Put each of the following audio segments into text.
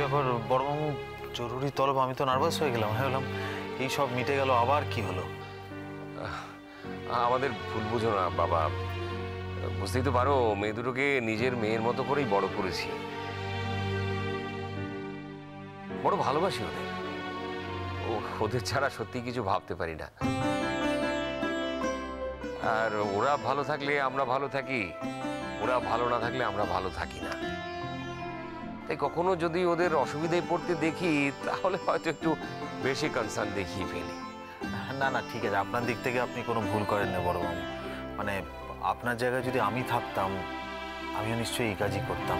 ব্যাপার বড়মামু? জরুরি তলব? আমি তো নার্ভাস হয়ে গেলাম, ভাবলাম এই সব মিটে গেল, আবার কি হলো? আমাদের ভুল বুঝো না বাবা, বুঝতেই তো পারো মেয়ে দুটোকে নিজের মেয়ের মতো করেই বড় করেছি, বড় ভালোবাসি ওদের। ওদের ছাড়া সত্যি কিছু ভাবতে পারি না। আর ওরা ভালো থাকলে আমরা ভালো থাকি, ওরা ভালো না থাকলে আমরা ভালো থাকি না। তাই কখনো যদি ওদের অসুবিধায় পড়তে দেখি তাহলে হয়তো একটু বেশি কনসার্ন দেখিয়ে ফেলি। না না, ঠিক আছে, আপনার দিক থেকে আপনি কোনো ভুল করেন না বড়মামু। মানে আপনার জায়গায় যদি আমি থাকতাম আমিও নিশ্চয়ই এই কাজই করতাম।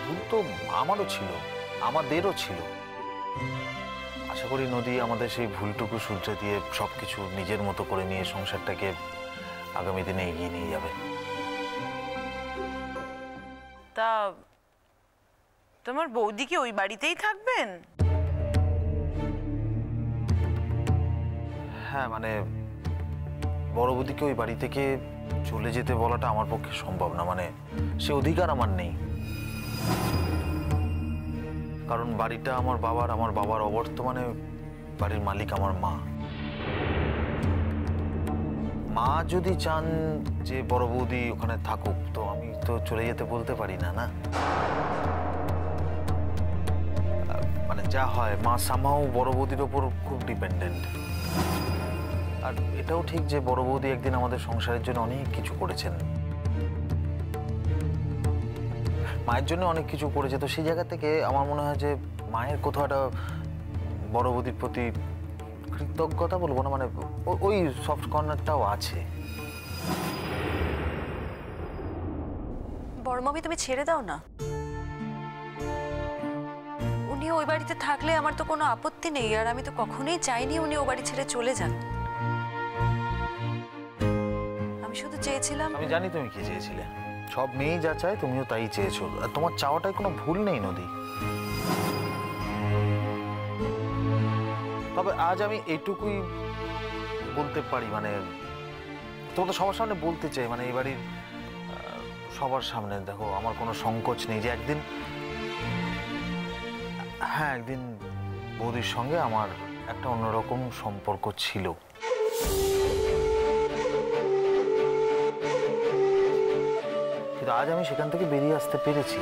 ভুল তো আমারও ছিল, আমাদেরও ছিল। আশা করি নদী আমাদের সেই ভুলটুকু শুধরে দিয়ে সবকিছু নিজের মতো করে নিয়ে সংসারটাকে আগামী দিনে এগিয়ে নিয়ে যাবে। তা তোমার বৌদি কি ওই বাড়িতেই থাকবেন? হ্যাঁ, মানে বড় বৌদিকে ওই বাড়ি থেকে চলে যেতে বলাটা আমার পক্ষে সম্ভব না, মানে সে অধিকার আমার নেই। কারণ বাড়িটা আমার বাবার, আমার বাবার অবর্তমানে বাড়ির মালিক আমার মা। মা যদি চান যে বড় বৌদি ওখানে থাকুক, তো আমি তো চলে যেতে বলতে পারি না, না? মানে যা হয়, মা সামহাও বড় বৌদির ওপর খুব ডিপেন্ডেন্ট। আর এটাও ঠিক যে বড় বৌদি একদিন আমাদের সংসারের জন্য অনেক কিছু করেছেন, মায়ের জন্য অনেক কিছু করেছে। তো সেই জায়গা থেকে আমার মনে হয় যে মায়ের কোথাও একটা বড় বৌদির প্রতি কৃতজ্ঞতা বলবো না, মানে ওই সফট কর্নারটাও আছে। বড় মামি তুমি ছেড়ে দাও না, উনি ওই বাড়িতে থাকলে আমার তো কোনো আপত্তি নেই, আর আমি তো কখনোই চাইনি উনি ও বাড়ি ছেড়ে চলে যান। আমি শুধু চেয়েছিলাম। আমি জানি তুমি কি চেয়েছিলে, সব মেয়েই যা চায় তুমিও তাই চেয়েছো, আর তোমার চাওয়াটায় কোনো ভুল নেই নদী। তবে আজ আমি এইটুকুই বলতে পারি, মানে তোমাদের সবার সামনে বলতে চাই, মানে এই বাড়ির সবার সামনে, দেখো আমার কোনো সংকোচ নেই যে একদিন, হ্যাঁ একদিন বৌদির সঙ্গে আমার একটা অন্যরকম সম্পর্ক ছিল। কিন্তু আজ আমি সেখান থেকে বেরিয়ে আসতে পেরেছি।